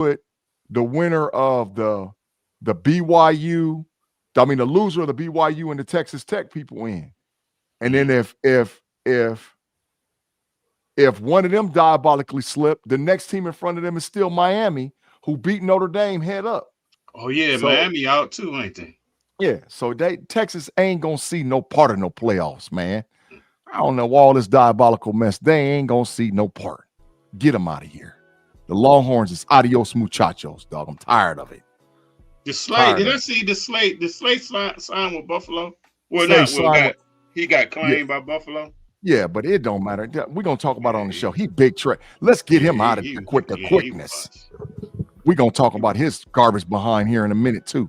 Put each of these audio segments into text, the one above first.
put the winner of the BYU, I mean the loser of the BYU and the Texas Tech people in. And then if one of them diabolically slipped, the next team in front of them is still Miami, who beat Notre Dame head up. Oh yeah, so, Miami out too, ain't they? Yeah, so Texas ain't gonna see no part of no playoffs, man. I don't know all this diabolical mess. They ain't gonna see no part. Get them out of here. The Longhorns is adios muchachos, dog. I'm tired of it. The Slate, did I see the Slate? The Slate signed with Buffalo. Well, he got claimed by Buffalo. Yeah, but it don't matter. We're gonna talk about it on the show. He big Trey. Let's get him out of the quickness. We're gonna talk about his garbage behind here in a minute too.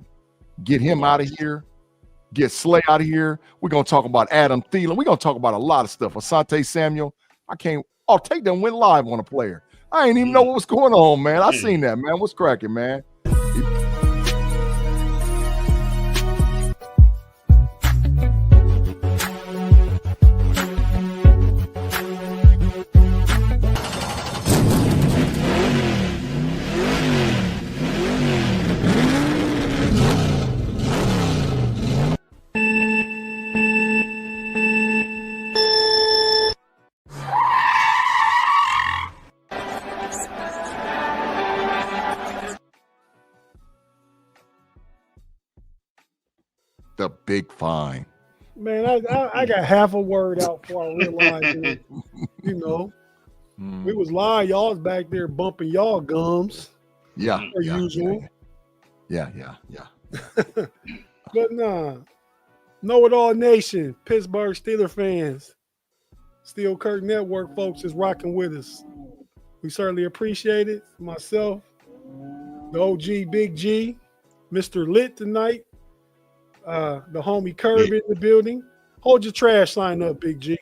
Get him out of here. Get Slay out of here. We're gonna talk about Adam Thielen. We're gonna talk about a lot of stuff. Asante Samuel. Tate them went live on a player. I ain't even know what was going on, man. I seen that, man. What's cracking, man? The big fine. Man, I got half a word out before I realized you know, we was lying. Y'all was back there bumping y'all gums. Yeah. Usual. Yeah. But nah. KnoItAllz Nation, Pittsburgh Steelers fans, Steel Curtain Network folks is rocking with us. We certainly appreciate it. Myself, the OG Big G, Mr. Lit tonight. The homie Kerb in the building. Hold your trash sign up, Big G.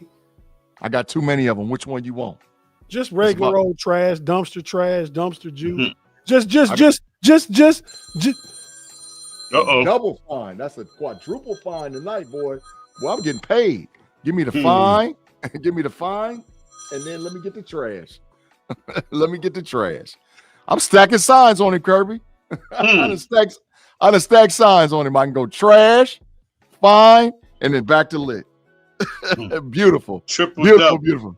I got too many of them. Which one you want? Just regular old trash, dumpster juice. Just. Double fine. That's a quadruple fine tonight, boy. Well, I'm getting paid. Give me the fine. Give me the fine, and then let me get the trash. Let me get the trash. I'm stacking signs on him, Kirby. I done stacked signs on him. I can go trash, fine, and then back to lit. Beautiful. Beautiful.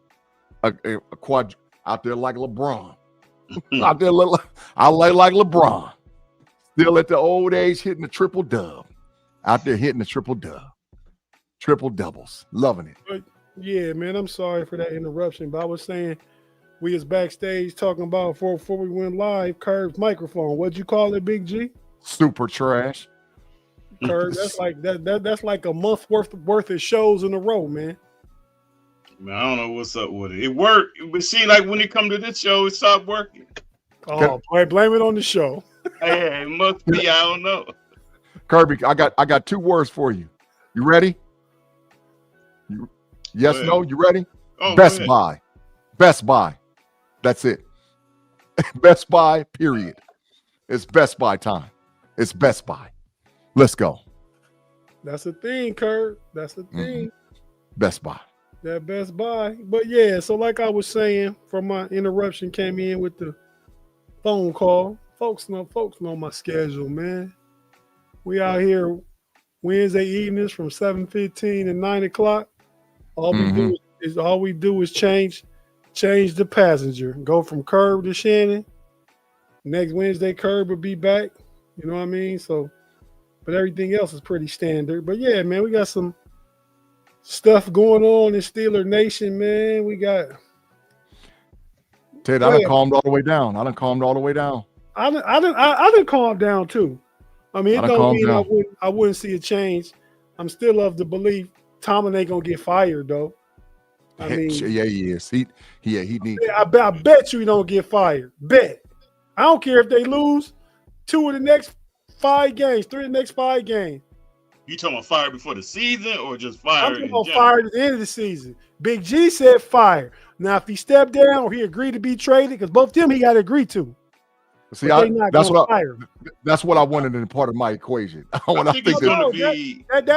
A quad out there like LeBron. Out there, I like LeBron. Still at the old age hitting the triple dub. Out there hitting the triple dub. Triple doubles. Loving it. But yeah, man, I'm sorry for that interruption, but I was saying we was backstage talking about before we went live, Kerb's microphone. What'd you call it, Big G? Super trash. Kerb, that's like a month worth of shows in a row, man. Man, I don't know what's up with it. It worked, but see, like when it come to this show, it stopped working. Oh boy, blame it on the show. Hey, it must be. I don't know. Kirby, I got two words for you. You ready? Yes, no. You ready? Oh, Best Buy. Best Buy. That's it. Best Buy. Period. It's Best Buy time. It's Best Buy. Let's go. That's the thing, Kerb. That's the thing. Best Buy. That Best Buy. But yeah, so like I was saying, from my interruption came in with the phone call. Folks know my schedule, man. We out here Wednesday evenings from 7:15 to 9 o'clock. All we do is change the passenger. Go from Kerb to Shannon. Next Wednesday, Kerb will be back. You know what I mean? So, but everything else is pretty standard. But yeah, man, we got some stuff going on in Steeler Nation, man. We got Tate, I done calmed all the way down. I done calmed down too. I mean, it don't mean I wouldn't see a change. I'm still of the belief Tomlin ain't gonna get fired though. I mean, yeah, he is. He needs. I bet you he don't get fired. Bet. I don't care if they lose 2 of the next 5 games, 3 of the next 5 games. You talking about fire before the season or just fire? I'm talking about fire at the end of the season. Big G said fire. Now, if he stepped down or he agreed to be traded, because both of them he got to agree to. See, that's what I wanted in part of my equation. That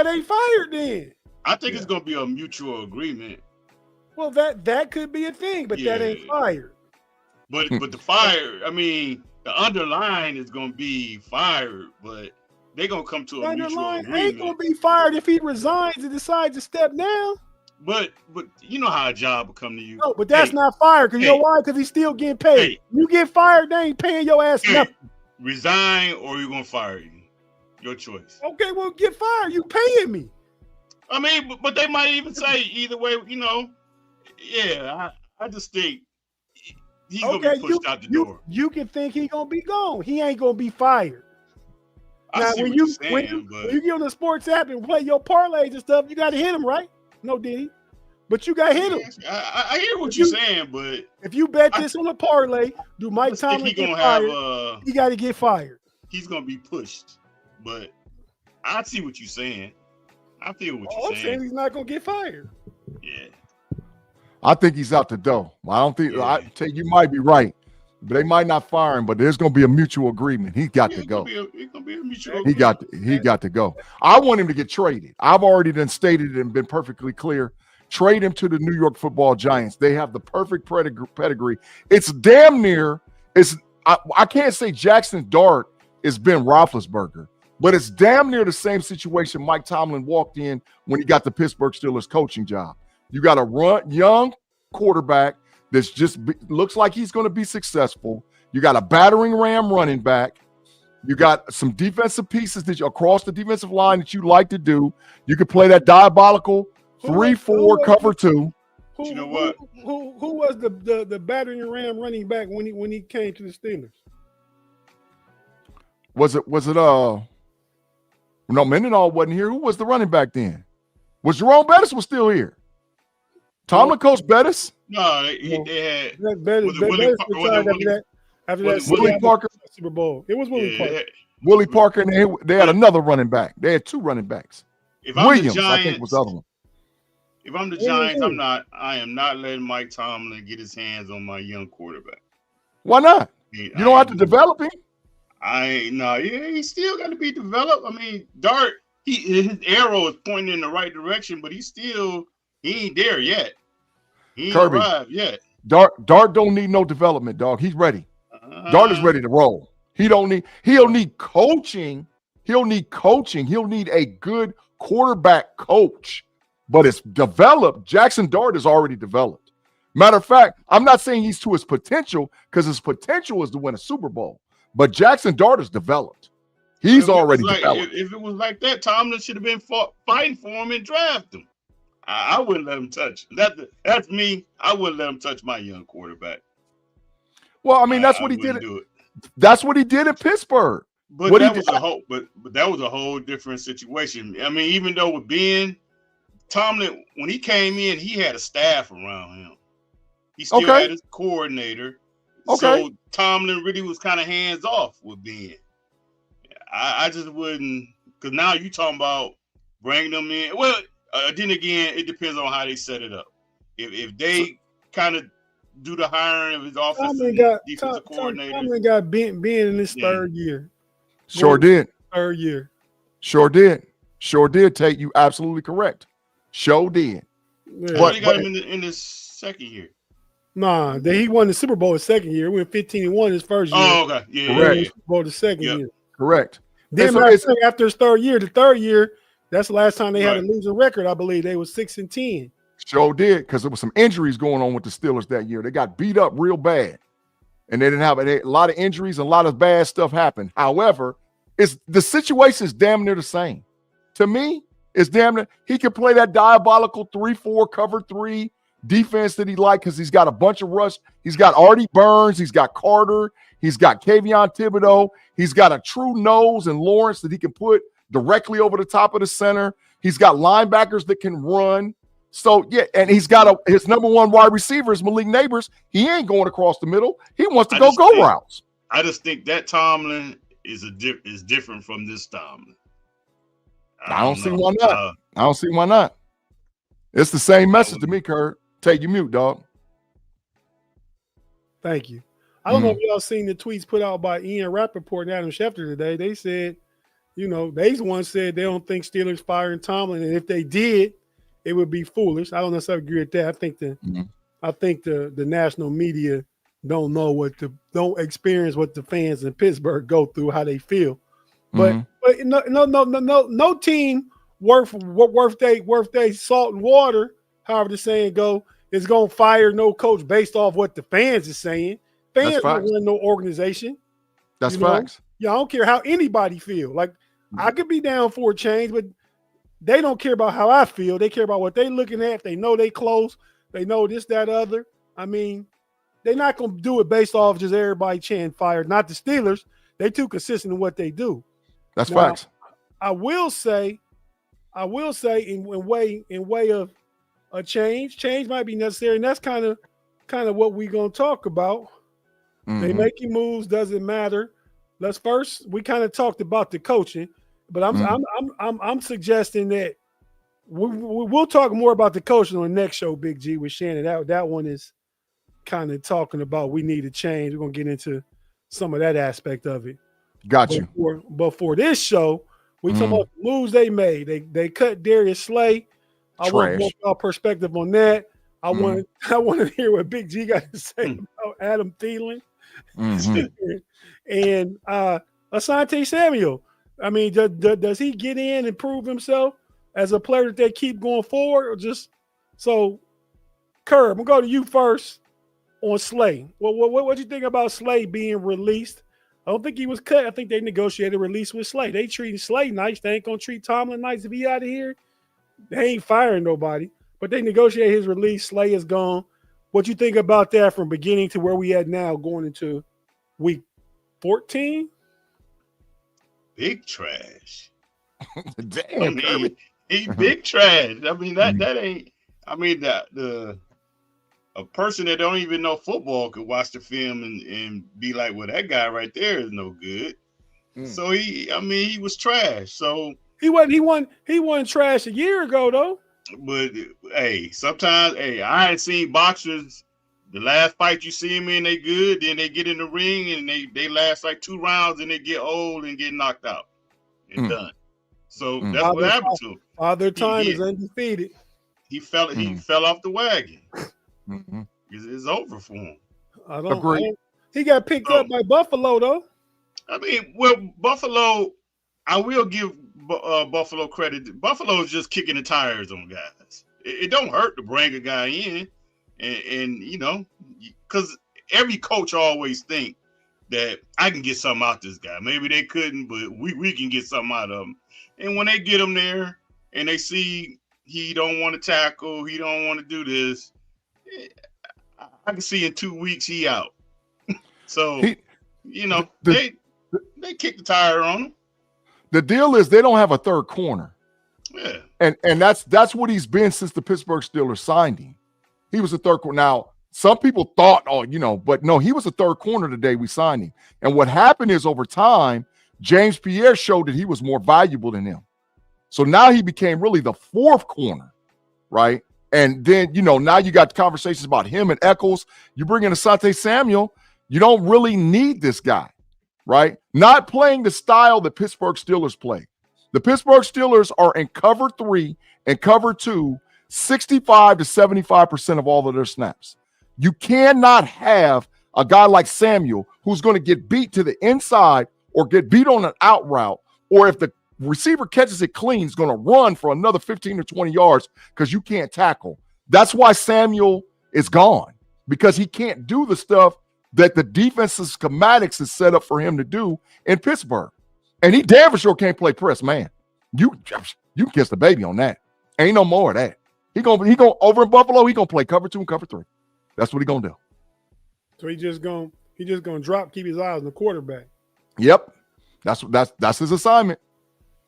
ain't fired then. I think it's going to be a mutual agreement. Well, that could be a thing, but that ain't fired. But the fire, I mean, the underlying is going to be fired, but they're going to come to a mutual agreement. Ain't going to be fired if he resigns and decides to step down. But you know how a job will come to you. No, but that's not fired. Because you know why? Because he's still getting paid. Hey, you get fired, they ain't paying your ass nothing. Resign or you're going to fire you. Your choice. Okay, well, get fired. You paying me. I mean, but they might even say either way, you know, yeah, I just think he's going to be pushed out the door. You can think he's going to be gone. He ain't going to be fired. Now, when you get on the sports app and play your parlays and stuff, you got to hit him, right? No, did he? But you got to hit him. I hear what you're saying, but if you bet this on a parlay, do Mike Tomlin get fired? He got to get fired. He's going to be pushed, but I see what you're saying. I feel what you're saying. I'm saying he's not going to get fired. Yeah. I think he's out the door. I don't think I tell you might be right, but they might not fire him. But there's going to be a mutual agreement. He got to go. It's going to be a mutual he got to go. I want him to get traded. I've already done stated it and been perfectly clear. Trade him to the New York Football Giants. They have the perfect pedigree. It's damn near. I can't say Jackson Dart is Ben Roethlisberger, but it's damn near the same situation Mike Tomlin walked in when he got the Pittsburgh Steelers coaching job. You got a young quarterback that's just looks like he's going to be successful. You got a battering ram running back. You got some defensive pieces that across the defensive line that you like to do. You could play that diabolical 3-4 cover 2. You know what? Who was the battering ram running back when he came to the Steelers? Was it no, Mendenhall wasn't here. Who was the running back then? Was Jerome Bettis was still here? Tomlin coached Bettis? No, they had Bettis after that Willie Parker Super Bowl. It was Willie Parker. Willie Parker, and they had another running back. They had 2 running backs. Williams, I think, was the other one. If I'm the Giants, I am not letting Mike Tomlin get his hands on my young quarterback. Why not? You don't have to develop him. He still got to be developed. I mean, Dart, his arrow is pointing in the right direction, but he ain't there yet. He ain't arrived yet. Dart don't need no development, dog. He's ready. Dart is ready to roll. He'll need coaching. He'll need a good quarterback coach, but it's developed. Jackson Dart is already developed. Matter of fact, I'm not saying he's to his potential because his potential is to win a Super Bowl, but Jackson Dart is developed. He's already developed. If it was like that, Tomlin should have been fighting for him and draft him. I wouldn't let him touch. That's me. I wouldn't let him touch my young quarterback. Well, I mean, that's what he did. That's what he did in Pittsburgh. But that was a whole different situation. I mean, even though with Ben, Tomlin, when he came in, he had a staff around him. He still had his coordinator. So Tomlin really was kind of hands off with Ben. I just wouldn't, because now you talking about bringing them in. Well, then again, it depends on how they set it up. If they kind of do the hiring of his offensive defensive coordinator. Tomlin got Ben in his third year. Sure did. Third year. Sure did, Tate. You absolutely correct. Sure did. Yeah. But he got him in his second year. Nah, he won the Super Bowl his second year. We went 15-1 his first year. Oh, okay. Yeah. Correct. Super Bowl the second year. Correct. Then after his third year, that's the last time they had a losing record, I believe. They was 6-10. Sure did, because there was some injuries going on with the Steelers that year. They got beat up real bad, and they didn't have a lot of injuries and a lot of bad stuff happened. However, the situation is damn near the same. To me, it's damn near he can play that diabolical 3-4 cover 3 defense that he liked because he's got a bunch of rush. He's got Artie Burns, he's got Carter, he's got Kayvon Thibodeau, he's got a true nose and Lawrence that he can put directly over the top of the center. He's got linebackers that can run. So, yeah, and he's got his number 1 wide receiver is Malik Neighbors. He ain't going across the middle. He wants to go routes. I just think that Tomlin is different from this Tomlin. I don't see why not. I don't see why not. It's the same message to me, Kerb. Take you mute, dog. Thank you. I don't know if y'all seen the tweets put out by Ian Rappaport and Adam Schefter today. They said, they once said they don't think Steelers firing Tomlin, and if they did, it would be foolish. I don't necessarily agree with that. I think the national media don't experience what the fans in Pittsburgh go through, how they feel. But no team worth they salt and water, however the saying go, is gonna fire no coach based off what the fans is saying. Fans don't run no organization. That's facts. Yeah, I don't care how anybody feel. Like I could be down for a change, but they don't care about how I feel. They care about what they looking at. They know they close. They know this, that, other. I mean, they're not gonna do it based off just everybody chanting fire. Not the Steelers. They too consistent in what they do. That's facts. I will say in way of a change might be necessary, and that's kind of what we're gonna talk about. They making moves, doesn't matter. Let's first, we kind of talked about the coaching, but I'm suggesting that we'll talk more about the coaching on the next show, Big G, with Shannon. That one is kind of talking about we need a change. We're gonna get into some of that aspect of it. Got you. But for this show, we talk about the moves they made. They cut Darius Slay. I want more perspective on that. I want to hear what Big G got to say about Adam Thielen and Asante Samuel. I mean, does he get in and prove himself as a player that they keep going forward, or just so? Kerb, I'm gonna go to you first on Slay. What you think about Slay being released? I don't think he was cut. I think they negotiated a release with Slay. They treated Slay nice. They ain't gonna treat Tomlin nice if he out of here. They ain't firing nobody, but they negotiated his release. Slay is gone. What you think about that from beginning to where we at now, going into week 14? Big trash. Damn, I mean, he big trash. I mean that ain't. I mean a person that don't even know football could watch the film and be like, well, that guy right there is no good. So he was trash. So he wasn't trash a year ago though. But hey, sometimes I ain't seen boxers. The last fight you see them in, they good. Then they get in the ring and they last like 2 rounds and they get old and get knocked out and done. So that's what happened to him. Father Time is undefeated. He fell off the wagon. It's over for him. I don't agree. He got picked up by Buffalo though. I mean, well, Buffalo, I will give Buffalo credit. Buffalo is just kicking the tires on guys. It don't hurt to bring a guy in, and you know, because every coach always think that I can get something out this guy. Maybe they couldn't, but we can get something out of him. And when they get him there and they see he don't want to tackle, he don't want to do this, I can see in 2 weeks he out. So they kick the tire on him. The deal is they don't have a third corner. Yeah. And that's what he's been since the Pittsburgh Steelers signed him. He was a third corner. Now, some people thought, but no, he was a third corner the day we signed him. And what happened is over time, James Pierre showed that he was more valuable than him. So now he became really the fourth corner, right? And then, now you got conversations about him and Eccles. You bring in Asante Samuel, you don't really need this guy, right? Not playing the style the Pittsburgh Steelers play. The Pittsburgh Steelers are in cover 3 and cover 2, 65 to 75% of all of their snaps. You cannot have a guy like Samuel who's going to get beat to the inside or get beat on an out route, or if the receiver catches it clean, he's going to run for another 15 or 20 yards because you can't tackle. That's why Samuel is gone, because he can't do the stuff that the defensive schematics is set up for him to do in Pittsburgh. And he damn for sure can't play press, man. You can kiss the baby on that. Ain't no more of that. He gonna over in Buffalo, he gonna play cover 2 and cover 3. That's what he gonna do. So he just gonna drop, keep his eyes on the quarterback. Yep. That's his assignment.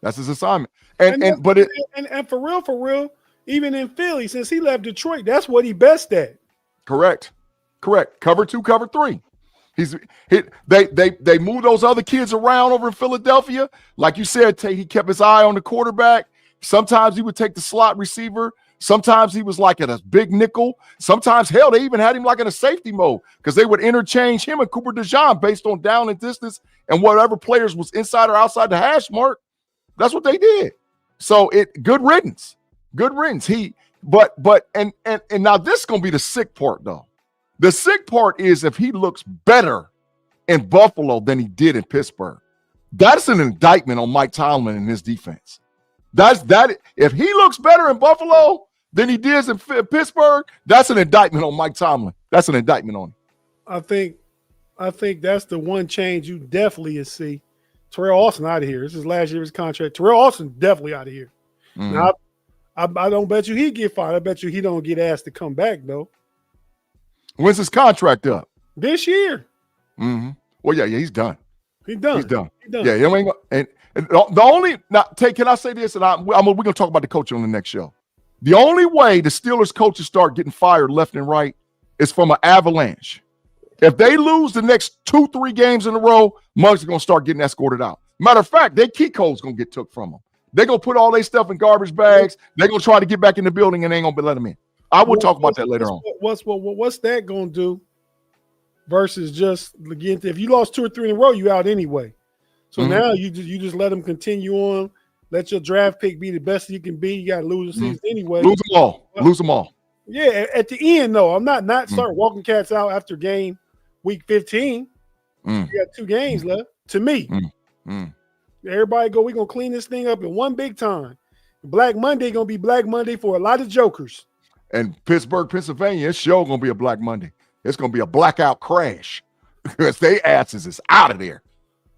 That's his assignment. And for real, even in Philly, since he left Detroit, that's what he best at. Correct. Cover 2, cover 3. They moved those other kids around over in Philadelphia. Like you said, Tate, he kept his eye on the quarterback. Sometimes he would take the slot receiver. Sometimes he was like at a big nickel. Sometimes, hell, they even had him like in a safety mode because they would interchange him and Cooper DeJean based on down and distance and whatever players was inside or outside the hash mark. That's what they did. So good riddance. But now this is gonna be the sick part though. The sick part is if he looks better in Buffalo than he did in Pittsburgh, that's an indictment on Mike Tomlin and his defense. That if he looks better in Buffalo than he did in Pittsburgh, that's an indictment on Mike Tomlin. That's an indictment on him. I think that's the one change you definitely see. Terrell Austin out of here. This is last year's contract. Terrell Austin definitely out of here. Mm-hmm. Now, I don't bet you he get fired. I bet you he don't get asked to come back though. When's his contract up? This year. Mm-hmm. Well, yeah, he's done. He's done. Yeah, and the only now, Tate, can I say this? And we're gonna talk about the coach on the next show. The only way the Steelers coaches start getting fired left and right is from an avalanche. If they lose the next 2-3 games in a row, Muggs are gonna start getting escorted out. Matter of fact, their key code's gonna get took from them. They're gonna put all their stuff in garbage bags. They're gonna try to get back in the building and they ain't gonna let them in. I will talk about that later on. What's that gonna do? Versus just again, if you lost 2 or 3 in a row, you out anyway. So now you just let them continue on. Let your draft pick be the best you can be. You got to lose the season anyway. Lose them all. Yeah, at the end though, I'm not start walking cats out after week 15. You got 2 games left. To me, everybody go. We're gonna clean this thing up in one big time. Black Monday gonna be Black Monday for a lot of jokers. And Pittsburgh, Pennsylvania, it's sure gonna be a Black Monday. It's gonna be a blackout crash because they asses is out of there.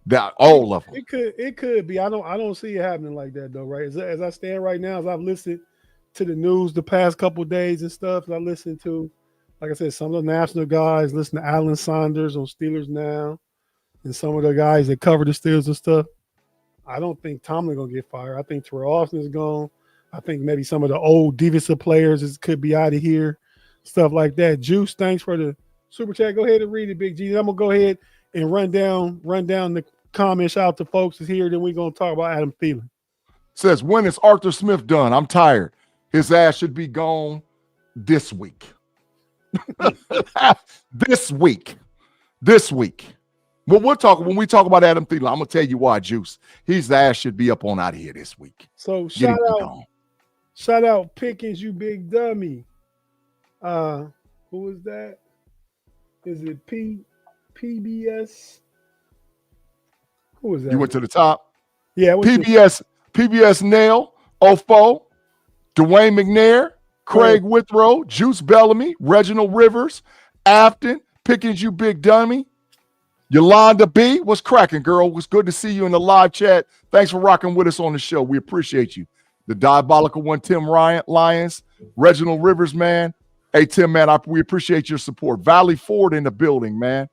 That all of them. It could be. I don't see it happening like that though, right? As I stand right now, as I've listened to the news the past couple of days and stuff, and I listened to, like I said, some of the national guys. Listen to Alan Saunders on Steelers Now, and some of the guys that cover the Steelers and stuff. I don't think Tomlin gonna get fired. I think Terrell Austin is gone. I think maybe some of the old defensive players could be out of here. Stuff like that. Juice, thanks for the super chat. Go ahead and read it, Big G. I'm gonna go ahead and run down the comments out to folks that's here. Then we're gonna talk about Adam Thielen. Says, when is Arthur Smith done? I'm tired. His ass should be gone this week. This week. Well, when we talk about Adam Thielen, I'm gonna tell you why, Juice. His ass should be up on out of here this week. So shout out Pickens, you big dummy. Who is that? Is it PBS? Who is that? You went to the top? Yeah. PBS Nail, Ofo, Dwayne McNair, Craig Withrow, Juice Bellamy, Reginald Rivers, Afton, Pickens, you big dummy. Yolanda B, what's cracking, girl? It was good to see you in the live chat. Thanks for rocking with us on the show. We appreciate you. The Diabolical One, Tim Lyons, Reginald Rivers, man. Hey, Tim, man, we appreciate your support. Valley Ford in the building, man.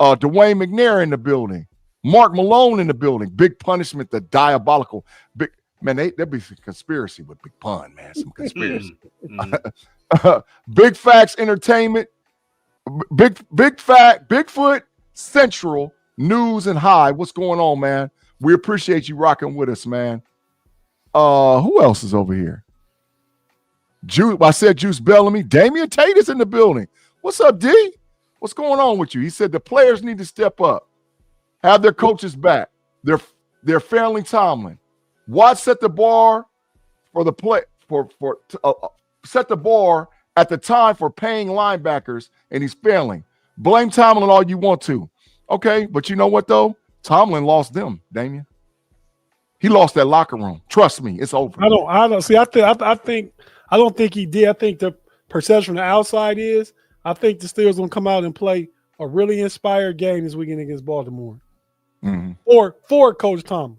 Dwayne McNair in the building. Mark Malone in the building. Big Punishment, the Diabolical. Big man, there'd be some conspiracy with Big Pun, man. Some conspiracy. Big Facts Entertainment. Bigfoot Central News and High. What's going on, man? We appreciate you rocking with us, man. Who else is over here? I said Juice Bellamy. Damian Tate is in the building. What's up, D? What's going on with you? He said the players need to step up, have their coaches back. They're failing Tomlin. Watt set the bar for the play set the bar at the time for paying linebackers, and he's failing. Blame Tomlin all you want to. Okay, but you know what though? Tomlin lost them, Damian. He lost that locker room. Trust me, it's over. I don't see. I don't think he did. I think the perception from the outside is I think the Steelers gonna come out and play a really inspired game this weekend against Baltimore. Or for Coach Tomlin.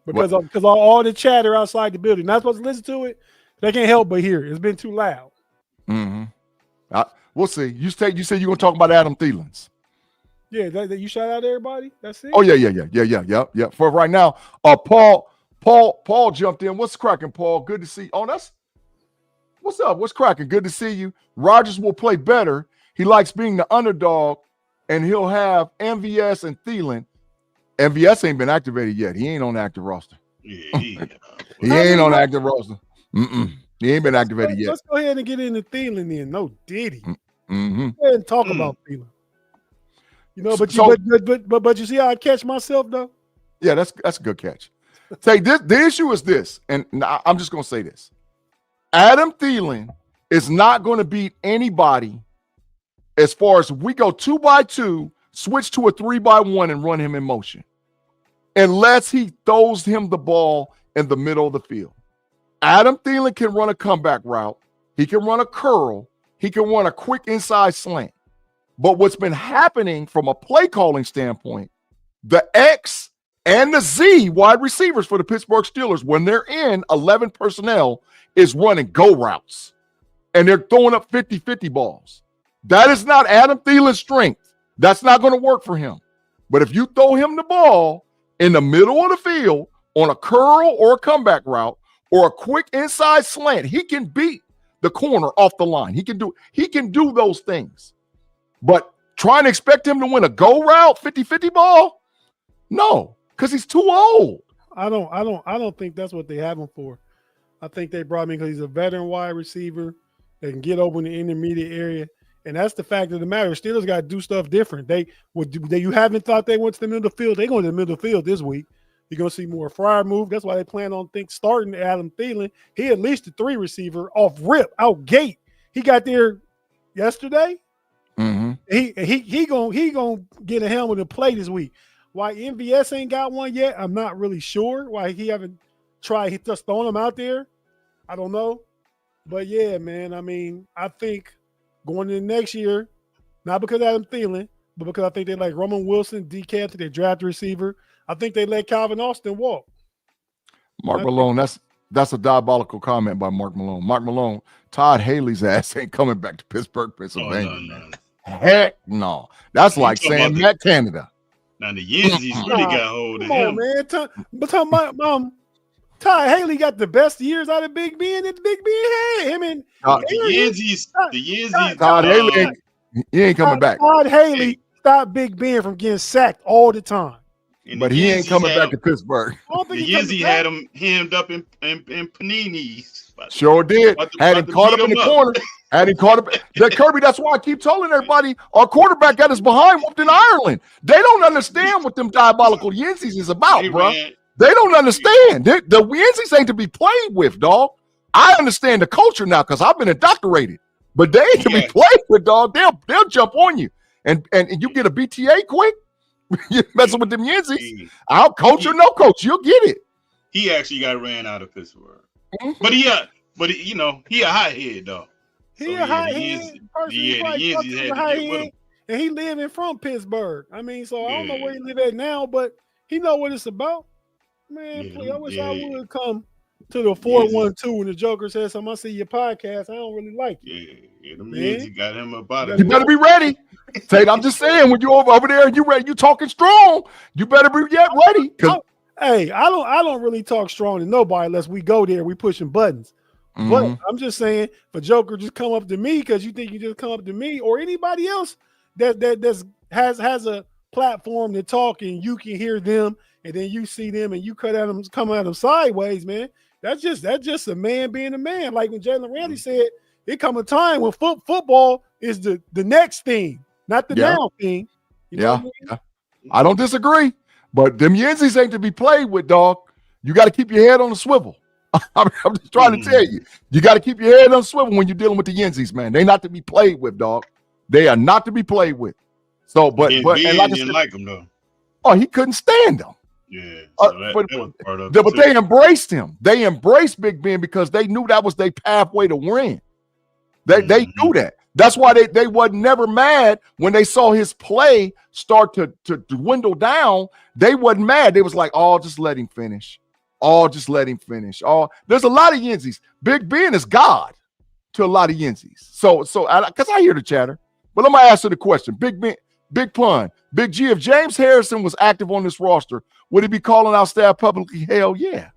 Because all the chatter outside the building. Not supposed to listen to it. They can't help but hear it. It's been too loud. We'll see. You said you're gonna talk about Adam Thielen's. Yeah, that you shout out everybody. That's it. Oh yeah. For right now, Paul jumped in. What's cracking, Paul? Good to see you. Oh, what's up? What's cracking? Good to see you. Rodgers will play better. He likes being the underdog, and he'll have MVS and Thielen. MVS ain't been activated yet. He ain't on the active roster. Yeah. He ain't on the active roster. He ain't been activated yet. Let's go ahead and get into Thielen then. No Diddy. Go Mm-hmm. ahead and talk about Thielen. You know, but you see how I catch myself though? Yeah, that's a good catch. Say the issue is this, and I'm just gonna say this. Adam Thielen is not going to beat anybody as far as we go 2-by-2, switch to a 3-by-1 and run him in motion. Unless he throws him the ball in the middle of the field. Adam Thielen can run a comeback route. He can run a curl. He can run a quick inside slant. But what's been happening from a play calling standpoint, the X and the Z wide receivers for the Pittsburgh Steelers, when they're in 11 personnel, is running go routes. And they're throwing up 50-50 balls. That is not Adam Thielen's strength. That's not going to work for him. But if you throw him the ball in the middle of the field on a curl or a comeback route or a quick inside slant, he can beat the corner off the line. He can do those things. But trying to expect him to win a go route 50-50 ball? No, because he's too old. I don't think that's what they have him for. I think they brought him in because he's a veteran wide receiver. They can get over in the intermediate area. And that's the fact of the matter. Steelers got to do stuff different. You haven't thought they went to the middle of the field. They're going to the middle of the field this week. You're going to see more Fryer move. That's why they plan on starting Adam Thielen. He at least a 3 receiver off rip, out gate. He got there yesterday. Mm-hmm. He gonna get a helmet and play this week. Why MVS ain't got one yet, I'm not really sure. Why he haven't tried. He just throwing him out there. I don't know. But yeah, man. I mean, I think going into next year, not because of Adam Thielen, but because I think they like Roman Wilson, DK. I think they draft a receiver. I think they let Calvin Austin walk. Mark Malone, that's a diabolical comment by Mark Malone. Mark Malone, Todd Haley's ass ain't coming back to Pittsburgh, Pennsylvania. Oh, no. Heck no. That's like saying Matt Canada. Now the Yeezys really got hold of him. Man. Todd Haley got the best years out of Big Ben that Big Ben had. Him and the Yeezys. Todd Haley, he ain't coming back. Todd Haley stopped Big Ben from getting sacked all the time. But he ain't coming back to Pittsburgh. The Yeezy had him hemmed up in paninis. Sure did. Had him caught up in the corner. Had him caught up. That Kirby, that's why I keep telling everybody our quarterback got his behind whooped in Ireland. They don't understand what them diabolical Yeezys is about, bro. They don't understand. The Yeezys ain't to be played with, dog. I understand the culture now because I've been indoctrinated. But they ain't to be played with, dog. They'll jump on you. And you get a BTA quick. You're messing with them Yeezys. I'll coach or no coach. You'll get it. He actually got ran out of Pittsburgh. Mm-hmm. But he a hothead though. He a hothead. And he living from Pittsburgh. I mean, so I don't know where he live at now, but he know what it's about. Man, I wish I would come to the 412 when the Joker says something. I see your podcast. I don't really like it. Yeah, the Yeezy got him about it. You better be ready. Tate, I'm just saying, when you over there and you ready, you talking strong, you better be ready. Hey, I don't really talk strong to nobody unless we go there, we pushing buttons. Mm-hmm. But I'm just saying, for Joker just come up to me because you think you just come up to me or anybody else that has a platform to talk and you can hear them and then you see them and you come at them sideways, man. That's just a man being a man. Like when Jalen Ramsey said, it come a time when football is the next thing, not the now thing. You know what I mean? Yeah. I don't disagree, but them Yeezys ain't to be played with, dog. You got to keep your head on the swivel. I'm just trying to tell you. You got to keep your head on the swivel when you're dealing with the Yeezys, man. They not to be played with, dog. They are not to be played with. So, but and like I said, like them though. Oh, he couldn't stand them. Yeah, so that was part of but they embraced him. They embraced Big Ben because they knew that was their pathway to win. They knew that. That's why they wasn't never mad when they saw his play start to dwindle down. They wasn't mad. They was like, oh, just let him finish. Oh, just let him finish. Oh, there's a lot of Yeezys. Big Ben is God to a lot of Yeezys. So because I hear the chatter, but I'm gonna answer the question. Big Ben, Big Pun, Big G. If James Harrison was active on this roster, would he be calling out staff publicly? Hell yeah.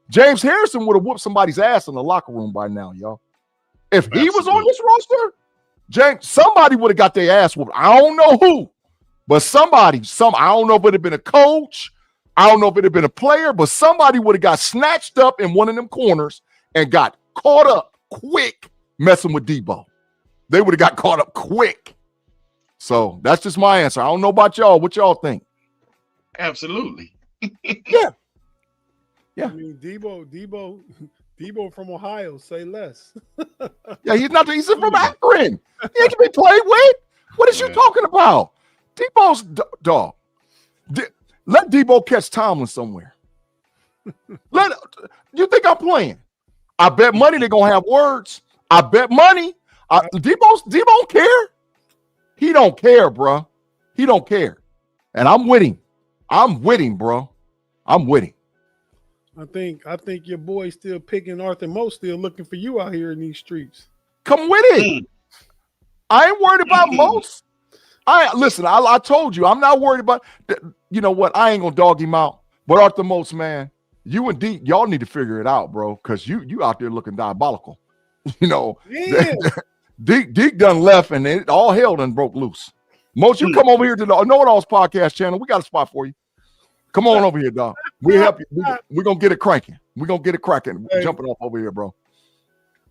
James Harrison would have whooped somebody's ass in the locker room by now, y'all. If he was on this roster, somebody would have got their ass whooped. I don't know who, but I don't know if it would have been a coach. I don't know if it had been a player, but somebody would have got snatched up in one of them corners and got caught up quick messing with Debo. They would have got caught up quick. So that's just my answer. I don't know about y'all. What y'all think? Absolutely. Yeah. I mean, Debo from Ohio, say less. Yeah, he's from Akron. He ain't to be played with. What is you talking about? Debo's dog. Let Debo catch Tomlin somewhere. You think I'm playing? I bet money they're gonna have words. I bet money. Debo don't care. He don't care, bro. He don't care. And I'm with him. I'm with him, bro. I'm with him. I think your boy's still picking Arthur Moe, still looking for you out here in these streets. Come with it. I ain't worried about most. Listen, I told you, I'm not worried about, you know what? I ain't gonna dog him out. But Arthur Mote, man, you and Deke, y'all need to figure it out, bro. Because you out there looking diabolical. You know, yeah. Deke done left and all hell done broke loose. Mote, you come over here to the KnoItAllz podcast channel. We got a spot for you. Come on over here, dog. We'll help you. We're gonna get it cranking. We're gonna get it cracking. Hey. Jumping off over here, bro.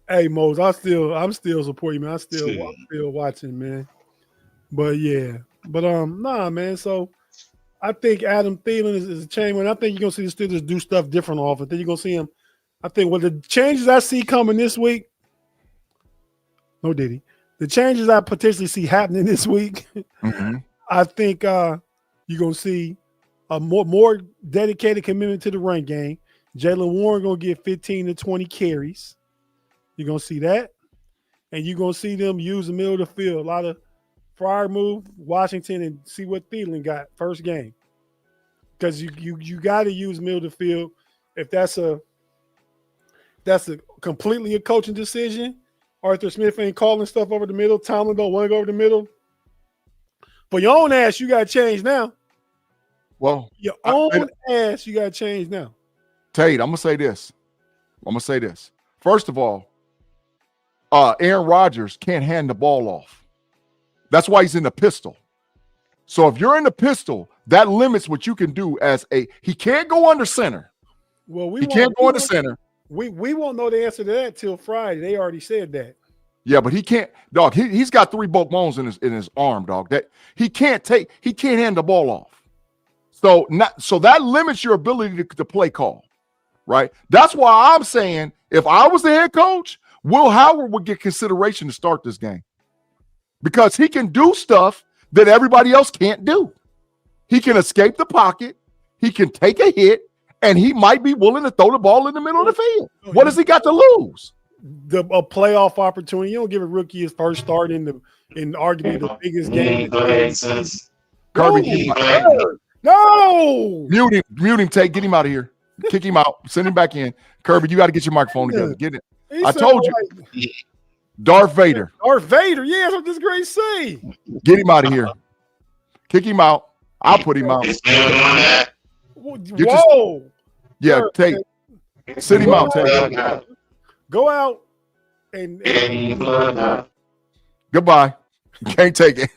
Hey, Mose, I'm still supporting, man. I'm still watching, man. But yeah, nah, man. So I think Adam Thielen is a change. I think you're gonna see the Steelers do stuff different off. I think you're gonna see him. I think the changes I see coming this week. No, Diddy. The changes I potentially see happening this week. I think you're gonna see a more dedicated commitment to the run game. Jaylen Warren gonna get 15 to 20 carries. You're gonna see that, and you're gonna see them use the middle of the field. A lot of Fryer move Washington and see what Thielen got first game, because you got to use middle of the field. If that's a completely a coaching decision. Arthur Smith ain't calling stuff over the middle. Tomlin don't want to go over the middle. For your own ass, you got to change now. Well, your own ass, you got to change now. Tate, I'm gonna say this. First of all, Aaron Rodgers can't hand the ball off. That's why he's in the pistol. So if you're in the pistol, that limits what you can do he can't go under center. Well, he can't go under center. We won't know the answer to that till Friday. They already said that. Yeah, but he can't, dog. He's got 3 broke bones in his arm, dog. That he can't hand the ball off. So that limits your ability to play call, right? That's why I'm saying if I was the head coach, Will Howard would get consideration to start this game, because he can do stuff that everybody else can't do. He can escape the pocket. He can take a hit. And he might be willing to throw the ball in the middle of the field. What has he got to lose? A playoff opportunity. You don't give a rookie his first start in arguably the biggest game. Kirby, no. Mute him, Tate. Get him out of here. Kick him out. Send him back in. Kirby, you got to get your microphone together. Get it. I told you. Darth Vader. Darth Vader. Yeah, that's what this great say. Get him out of here. Kick him out. I'll put him out. Whoa. Yeah, Tate. Sit him out, Tate. Go out and goodbye. Can't take it.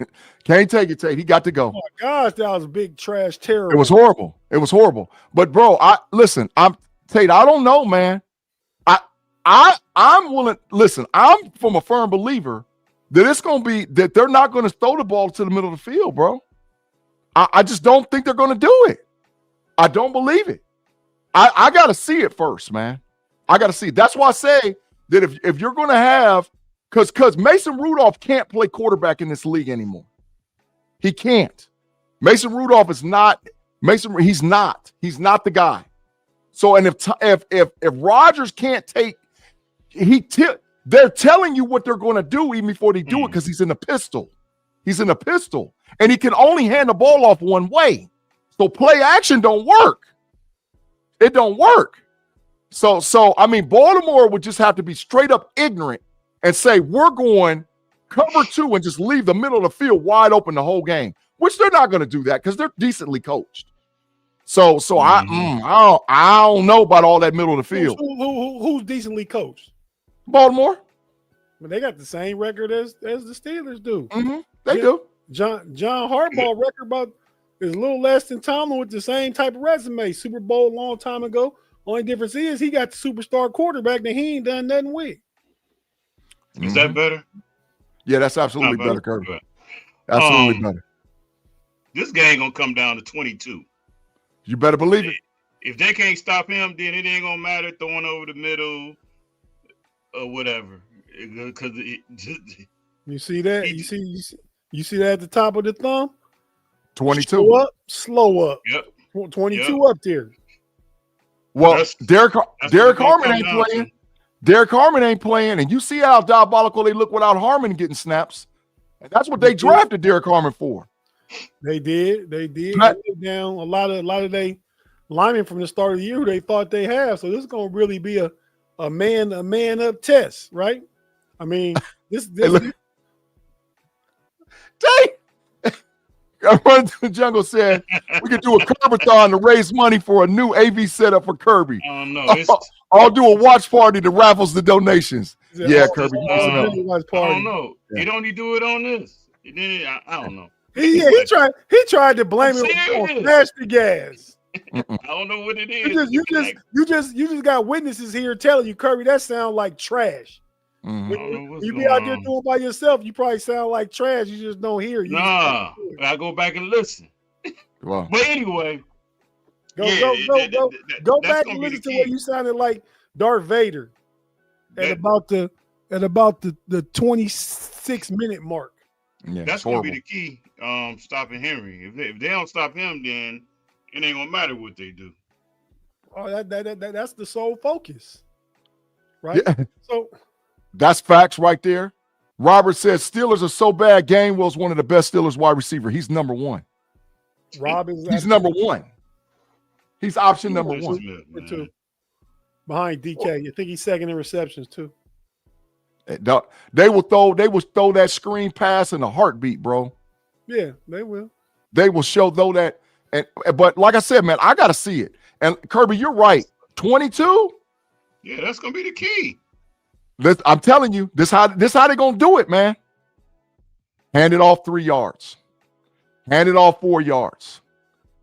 Can't take it, Tate. He got to go. Oh my gosh, that was a big trash terror. It was horrible. But bro, I'm Tate, I don't know, man. I'm willing. Listen, I'm from a firm believer that it's gonna be that they're not gonna throw the ball to the middle of the field, bro. I just don't think they're gonna do it. I don't believe it. I got to see it first, man. I got to see it. That's why I say that if you're going to have – because Mason Rudolph can't play quarterback in this league anymore. He can't. Mason Rudolph is not – he's not the guy. So, and if Rodgers can't take – they're telling you what they're going to do even before they do it, because he's in a pistol. He's in a pistol. And he can only hand the ball off one way. So play action don't work. It don't work. So I mean, Baltimore would just have to be straight up ignorant and say, we're going cover 2 and just leave the middle of the field wide open the whole game, which they're not going to do that because they're decently coached. So I don't know about all that middle of the field. Who's decently coached? Baltimore. But they got the same record as the Steelers do. They do. John Harbaugh record about is a little less than Tomlin with the same type of resume. Super Bowl a long time ago. Only difference is he got the superstar quarterback that he ain't done nothing with. Is that better? Yeah, that's absolutely better, Kerb. Absolutely better. This game gonna come down to 22. You better believe it. If they can't stop him, then it ain't gonna matter throwing over the middle or whatever. Because you see that? You see You see that at the top of the thumb? 22. Slow up. Yep. 22 up there. Well, Derrick what Harmon it ain't comes down playing. to. Derrick Harmon ain't playing, and you see how diabolical they look without Harmon getting snaps. And that's what they drafted Derrick Harmon for. They did. They Not- laid down a lot of they linemen from the start of the year who they thought they have. So this is going to really be a man up test, right? I mean, this Run to the Jungle said we could do a Kerbathon to raise money for a new AV setup for Kirby. I don't know. I'll do a watch party that raffles the donations. Yeah, Kirby. I don't know. Yeah. You don't only do it on this. I don't know. He tried to blame it on Smash the Gas. I don't know what it is. You just got witnesses here telling you, Kirby, that sound like trash. Mhm. When you be out there doing it by yourself, you probably sound like trash. You just don't hear. I go back and listen. Wow. But anyway, Go back and listen to what you sounded like Darth Vader at about the 26-minute mark. Yeah, that's gonna be the key. Stopping Henry. If they don't stop him, then it ain't gonna matter what they do. Oh, that's the sole focus, right? Yeah. So that's facts right there. Robert says Steelers are so bad. Gainwell's one of the best Steelers wide receiver. He's number one. He's number one. He's option number one. Two. Behind DK. You think he's second in receptions too? They will throw that screen pass in a heartbeat, bro. Yeah, they will. They will show that. But like I said, man, I gotta see it. And Kirby, you're right. 22. Yeah, that's gonna be the key. I'm telling you, this how they gonna do it, man. Hand it off 3 yards. Hand it off 4 yards.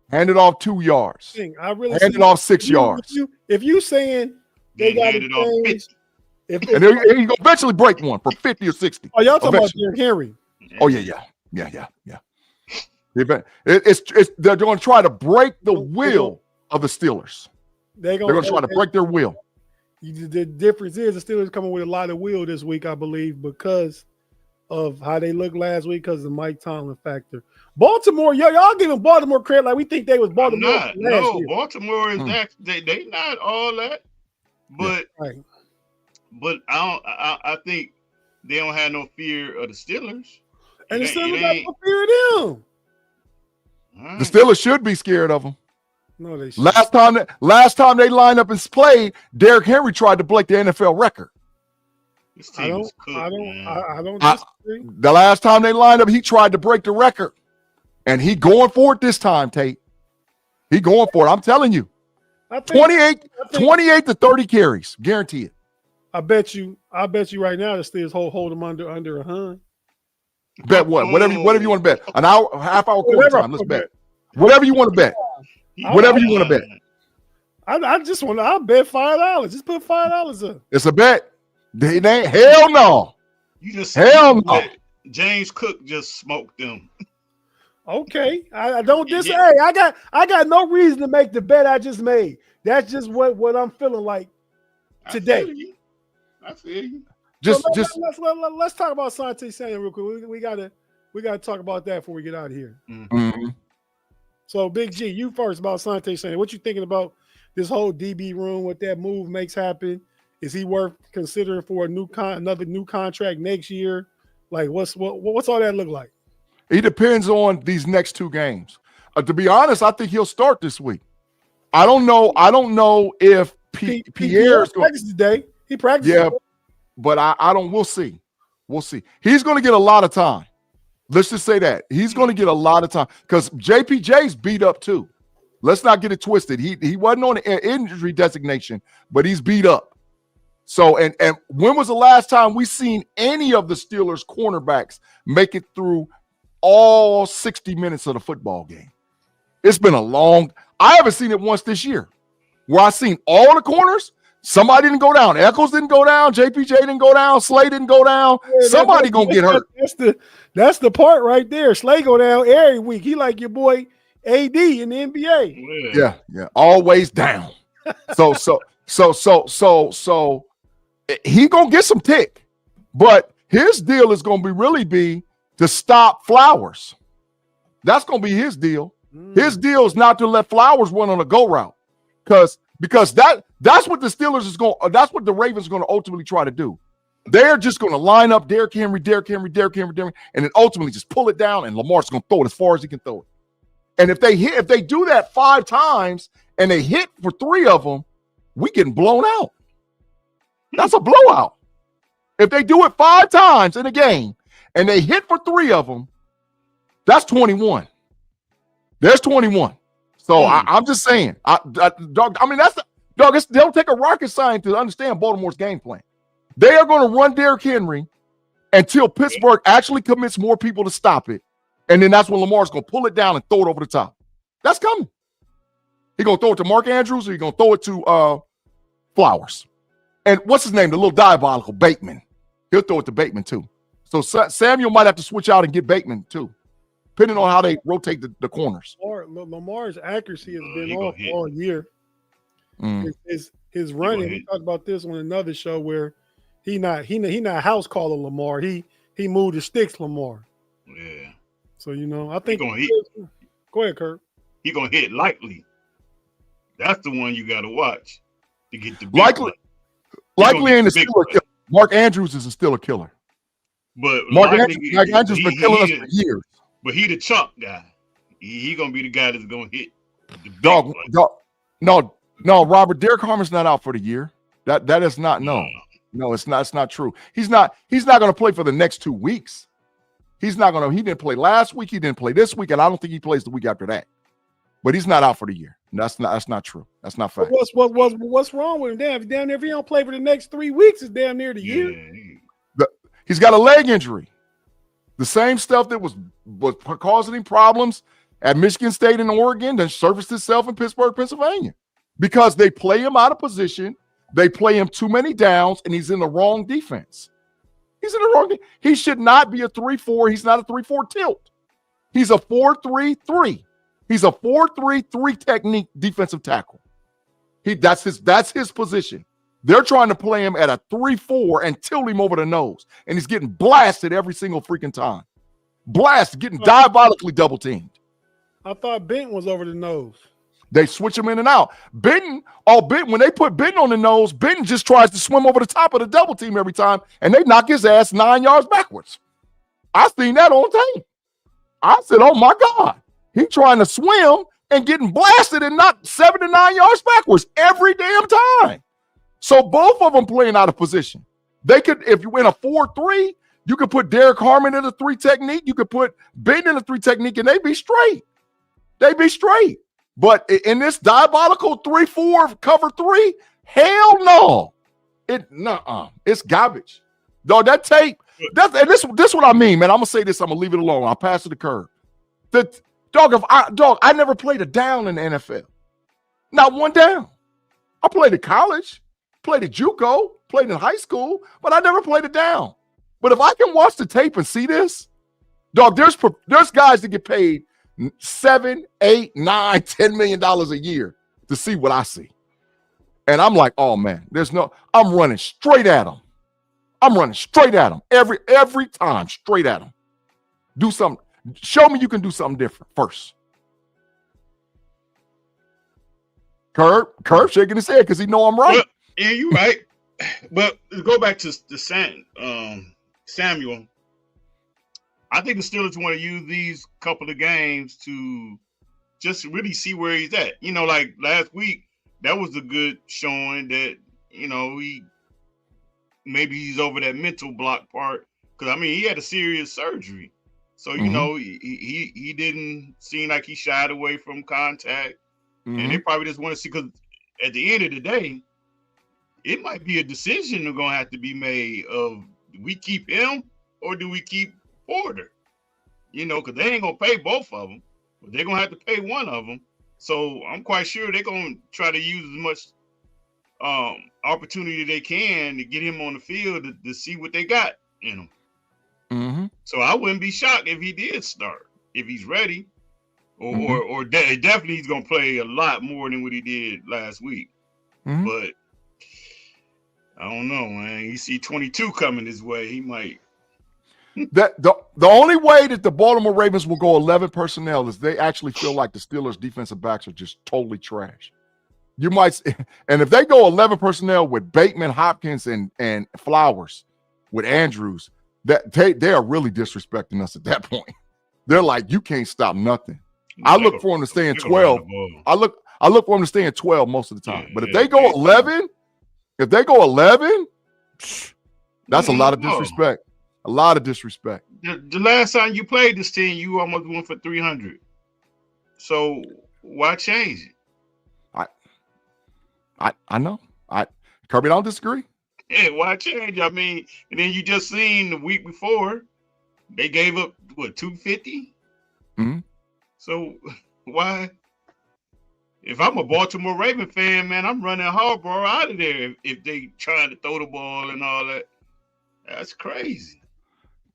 Hand it off 2 yards. Hand it off 6 yards. If you saying they got to change, and they're going to eventually break one for 50 or 60. Oh, y'all talking about Derrick Henry? Oh yeah. They're going to try to break the will of the Steelers. They're going to try to break their will. The difference is the Steelers coming with a lot of will this week, I believe, because of how they looked last week, because of the Mike Tomlin factor. Baltimore, y'all giving Baltimore credit like we think they was Baltimore last year. Baltimore is they not all that, but but I think they don't have no fear of the Steelers, and the Steelers got no fear of them. The Steelers should be scared of them. No, they should. Last time they lined up and played, Derrick Henry tried to break the NFL record. This team is cooked, I don't disagree. The last time they lined up, he tried to break the record. And he going for it this time, Tate. He going for it. I'm telling you. 28 to 30 carries. Guarantee it. I bet you right now the Steelers hold them under 100. Bet what? Whatever you want to bet. An hour, half hour, quarter time. Let's bet. Whatever you want to bet. Whatever you want to bet. I'll bet $5. Just put $5 up. It's a bet. They ain't hell no. Hell no. James Cook just smoked them. Okay, I don't disagree. Hey, I got no reason to make the bet I just made. That's just what I'm feeling like today. I feel you. Let's talk about Asante Samuel real quick. We gotta talk about that before we get out of here. Mm-hmm. So, Big G, you first about Asante Samuel. What you thinking about this whole DB room? What that move makes happen? Is he worth considering for another new contract next year? Like, what's all that look like? It depends on these next 2 games. To be honest, I think he'll start this week. I don't know if Pierre's going practice today. He practiced. Yeah, but I don't. We'll see. He's going to get a lot of time. Let's just say that he's going to get a lot of time because JPJ's beat up too. Let's not get it twisted. He wasn't on an injury designation, but he's beat up. So and when was the last time we seen any of the Steelers cornerbacks make it through all 60 minutes of the football game? It's been a long. I haven't seen it once this year where I seen all the corners. Somebody didn't go down. Echols didn't go down. JPJ didn't go down. Slay didn't go down. Somebody gonna get hurt. That's the part right there. Slay go down every week. He like your boy AD in the NBA. Yeah. Always down. So he gonna get some tick, but his deal is gonna be to stop Flowers. That's going to be his deal. His deal is not to let Flowers run on a go route because that's what the Steelers is going. That's what the Ravens are going to ultimately try to do. They're just going to line up Derrick Henry, and then ultimately just pull it down, and Lamar's going to throw it as far as he can throw it. And if they do that 5 times and they hit for 3 of them, we getting blown out. That's a blowout. If they do it 5 times in a game and they hit for 3 of them, that's 21. There's 21. So I'm just saying, they'll take a rocket science to understand Baltimore's game plan. They are going to run Derrick Henry until Pittsburgh actually commits more people to stop it. And then that's when Lamar's going to pull it down and throw it over the top. That's coming. He's going to throw it to Mark Andrews or he's going to throw it to Flowers. And what's his name? The little diabolical Bateman. He'll throw it to Bateman too. So Samuel might have to switch out and get Bateman too, depending on how they rotate the corners. Lamar's accuracy has been off all year. His running. We talked about this on another show where he not house calling Lamar. He moved the sticks Lamar. Yeah. So I think gonna hit. Go ahead, Kerb. He gonna hit likely. That's the one you gotta watch to get the big likely ain't still a killer. Mark Andrews is still a killer. But Mark Andrews been killing us for years. But he the chunk guy. He gonna be the guy that's gonna hit the big dog. No, Robert. Derrick Henry's not out for the year. That is not No, it's not. It's not true. He's not going to play for the next 2 weeks. He's not going to. He didn't play last week. He didn't play this week, and I don't think he plays the week after that. But he's not out for the year. That's not true. That's not fact. What's wrong with him? Damn, if he don't play for the next 3 weeks, it's damn near the year. He's got a leg injury. The same stuff that was causing him problems at Michigan State and Oregon that surfaced itself in Pittsburgh, Pennsylvania, because they play him out of position. They play him too many downs, and he's in the wrong defense. He should not be a 3-4. He's not a 3-4 tilt. He's a 4-3-3. He's a 4-3-3 technique defensive tackle. That's his position. They're trying to play him at a 3-4 and tilt him over the nose, and he's getting blasted every single freaking time. Getting diabolically double teamed. I thought Benton was over the nose. They switch him in and out. Benton, when they put Benton on the nose, Benton just tries to swim over the top of the double team every time, and they knock his ass 9 yards backwards. I seen that on tape. I said, oh my God. He trying to swim and getting blasted and knocked 7 to 9 yards backwards every damn time. So both of them playing out of position. They could, if you win a 4-3, you could put Derrick Harmon in a 3 technique. You could put Benton in a 3 technique, and they'd be straight. But in this diabolical 3-4 cover 3, hell no. It's garbage. Dog, that tape, this what I mean, man. I'm gonna say this, I'm gonna leave it alone. I'll pass it to Kerb. I never played a down in the NFL. Not one down. I played at college, played at JUCO, played in high school, but I never played it down. But if I can watch the tape and see this, dog, there's guys that get paid $7, $8, $9, $10 million a year to see what I see. And I'm like, oh man, I'm running straight at them. Every time, straight at them. Do something. Show me you can do something different first. Kerb shaking his head because he know I'm right. Well, yeah, you're right. But to go back to Samuel, I think the Steelers want to use these couple of games to just really see where he's at. Like last week, that was a good showing that, maybe he's over that mental block part. Because, he had a serious surgery. So, he didn't seem like he shied away from contact. Mm-hmm. And they probably just want to see, because at the end of the day, it might be a decision that's going to have to be made of, do we keep him or do we keep Porter? Because they ain't going to pay both of them, but they're going to have to pay one of them. So I'm quite sure they're going to try to use as much opportunity they can to get him on the field to see what they got in him. Mm-hmm. So I wouldn't be shocked if he did start, if he's ready, or definitely he's going to play a lot more than what he did last week. Mm-hmm. But I don't know, man. You see 22 coming his way, he might. That the only way that the Baltimore Ravens will go 11 personnel is they actually feel like the Steelers defensive backs are just totally trash. You might, and if they go 11 personnel with Bateman, Hopkins, and Flowers, with Andrews, that they are really disrespecting us at that point. They're like, you can't stop nothing. I look for them to stay in 12. I look for them to stay in 12 most of the time. But if they go 11, that's a lot of disrespect. A lot of disrespect. The last time you played this team, you almost went for 300. So why change it? I know. Kirby, I don't disagree. Yeah, why change? I mean, and then you just seen the week before, they gave up what 250. Mm-hmm. So why? If I'm a Baltimore Raven fan, man, I'm running Harbaugh out of there if they trying to throw the ball and all that. That's crazy.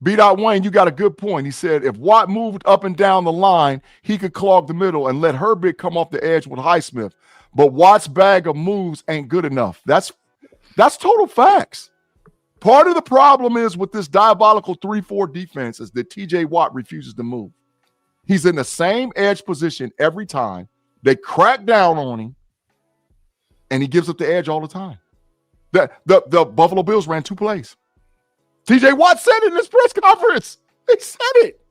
B. Wayne, you got a good point. He said if Watt moved up and down the line, he could clog the middle and let Herbert come off the edge with Highsmith. But Watt's bag of moves ain't good enough. That's total facts. Part of the problem is with this diabolical 3-4 defense is that TJ Watt refuses to move. He's in the same edge position every time. They crack down on him, and he gives up the edge all the time. The Buffalo Bills ran 2 plays. TJ Watt said it in his press conference. They said it.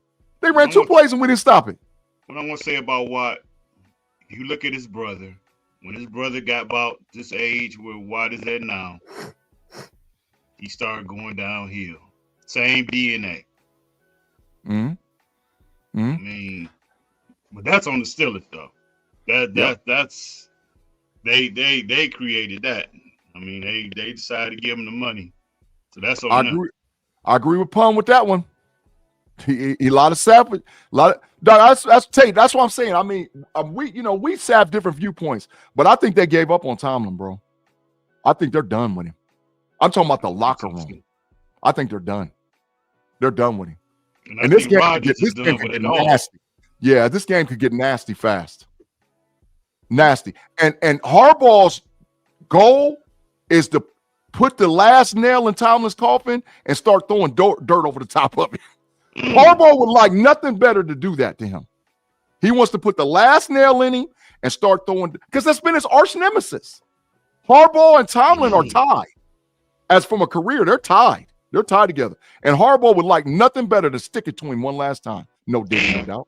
They ran 2 plays and we didn't stop it. What I want to say about Watt, you look at his brother. When his brother got about this age where Watt is at now, he started going downhill. Same DNA. Mm-hmm. Mm-hmm. I mean, but that's on the Steelers though. That's they created that. I mean, they decided to give him the money. So that's on them. I agree with Pun with that one. He a lot of savage, that's Tate. That's what I'm saying. I mean, we have different viewpoints, but I think they gave up on Tomlin, bro. I think they're done with him. I'm talking about the locker room. I think they're done. They're done with him. And this game could get nasty. Yeah, this game could get nasty fast. Nasty. And Harbaugh's goal is to put the last nail in Tomlin's coffin and start throwing dirt over the top of it. Harbaugh would like nothing better to do that to him. He wants to put the last nail in him and start throwing, because that's been his arch nemesis. Harbaugh and Tomlin are tied. As from a career, they're tied. They're tied together. And Harbaugh would like nothing better to stick it to him one last time. No digging it out.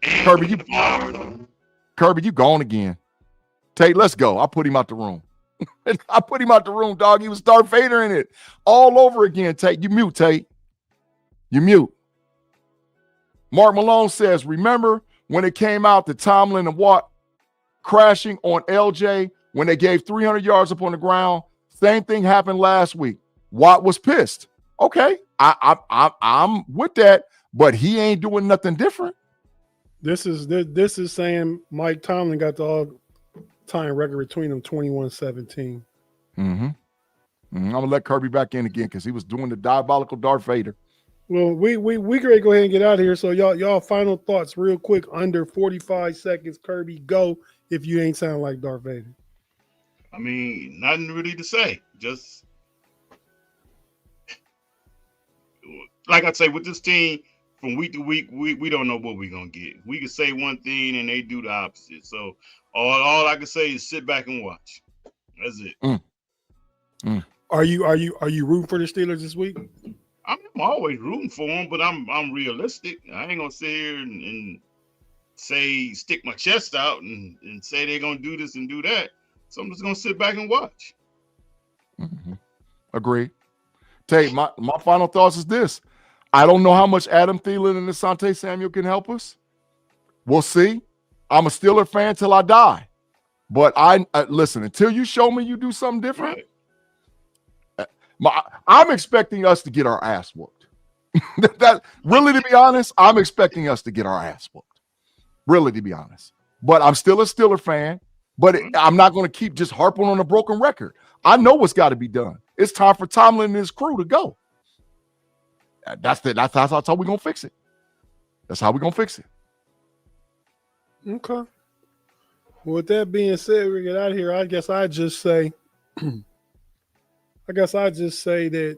Kirby, you gone again. Tate, let's go. I put him out the room. I put him out the room, dog. He was Darth Vader in it all over again, Tate. You mute, Tate. You mute. Mark Malone says, remember when it came out that Tomlin and Watt crashing on LJ when they gave 300 yards up on the ground? Same thing happened last week. Watt was pissed. Okay, I'm with that, but he ain't doing nothing different. This is saying Mike Tomlin got the all-time record between them 21-17. I'm gonna let Kirby back in again because he was doing the diabolical Darth Vader. Well, we ready to go ahead and get out of here. So y'all final thoughts real quick, under 45 seconds. Kirby, go if you ain't sound like Darth Vader. I mean, nothing really to say. Just like I say, with this team, from week to week, we don't know what we're gonna get. We can say one thing and they do the opposite. So all I can say is sit back and watch. That's it. Are you rooting for the Steelers this week? I'm always rooting for them, but I'm realistic. I ain't gonna sit here and say stick my chest out and say they're gonna do this and do that. So I'm just gonna sit back and watch. Agreed. Tate, my final thoughts is this. I don't know how much Adam Thielen and Asante Samuel can help us. We'll see. I'm a Steeler fan till I die. But I listen, until you show me you do something different, I'm expecting us to get our ass whooped. That really, to be honest, I'm expecting us to get our ass whooped. Really, to be honest. But I'm still a Steeler fan. But I'm not going to keep just harping on a broken record. I know what's got to be done. It's time for Tomlin and his crew to go. That's how we're going to fix it. That's how we're going to fix it. Okay. Well, with that being said, we get out of here. I guess I just say that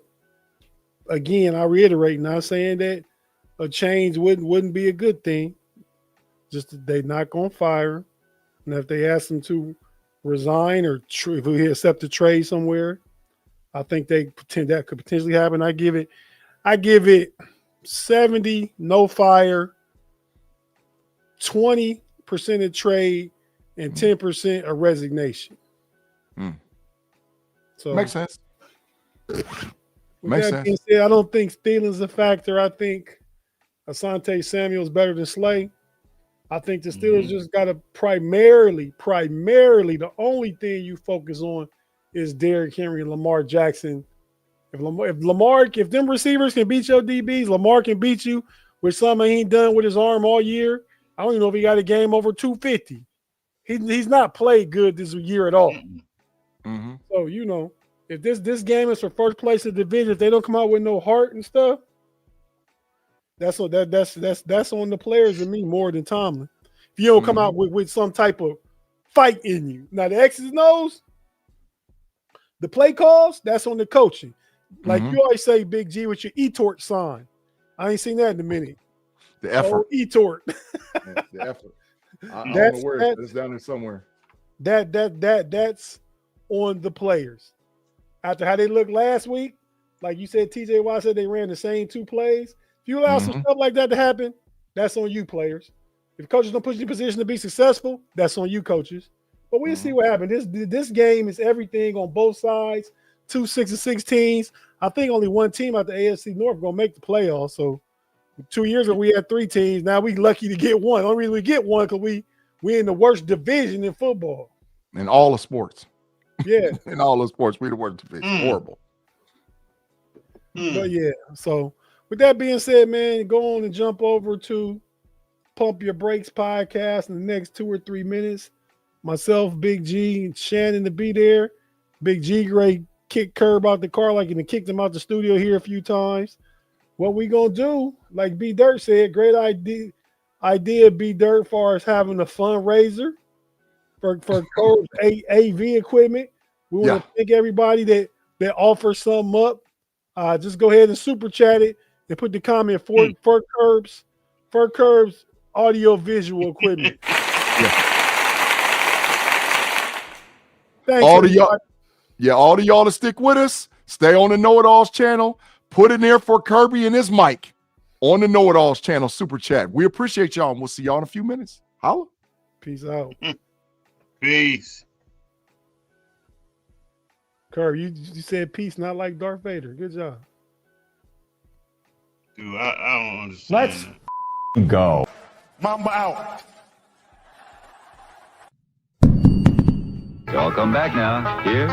again, I reiterate, not saying that a change wouldn't be a good thing. Just that they not gonna fire him. And if they ask him to resign or if he accept a trade somewhere, I think that could potentially happen. I give it 70 no fire, 20% of trade, and 10% of resignation. So makes sense. Makes sense. Said, I don't think stealing's a factor. I think Asante Samuel's better than Slay. I think the Steelers just got to primarily, the only thing you focus on is Derrick Henry and Lamar Jackson. If them receivers can beat your DBs, Lamar can beat you with something he ain't done with his arm all year. I don't even know if he got a game over 250. He's not played good this year at all. Mm-hmm. So, you know, if this game is for first place in the division, if they don't come out with no heart and stuff, that's on the players and me more than Tomlin. If you don't come out with some type of fight in you. Now the X's and O's, the play calls, that's on the coaching. Like you always say, Big G, with your e-tort sign. I ain't seen that in a minute. The effort. E-tort. The effort. I don't know where it's down there somewhere. That's on the players. After how they looked last week, like you said, TJ Watt said they ran the same 2 plays. If you allow some stuff like that to happen, that's on you, players. If coaches don't put you in a position to be successful, that's on you, coaches. But we'll see what happens. This game is everything on both sides. 2 6-16s. I think only one team out the AFC North going to make the playoffs. So 2 years ago we had 3 teams. Now we lucky to get one. The only reason we get one because we in the worst division in football. In all the sports. Yeah. In all the sports, we the worst division. Horrible. But yeah, so with that being said, man, go on and jump over to Pump Your Brakes podcast in the next 2 or 3 minutes. Myself, Big G, and Shannon to be there. Big G, great kick Kerb out the car like he kicked him out the studio here a few times. What we gonna do, like B Dirt said, great idea B Dirt far as having a fundraiser for Kerb's AV equipment. We want to thank everybody that offers something up. Just go ahead and super chat it and put the comment for Kerb's audio visual equipment. Thanks, all of y'all to stick with us. Stay on the KnoItAllz channel. Put in there for Kirby and his mic on the KnoItAllz channel super chat. We appreciate y'all, and we'll see y'all in a few minutes. Holla. Peace out. Peace. Kerb, you said peace, not like Darth Vader. Good job. Dude, I don't understand. Let's go. Mamba out. Y'all come back now. Here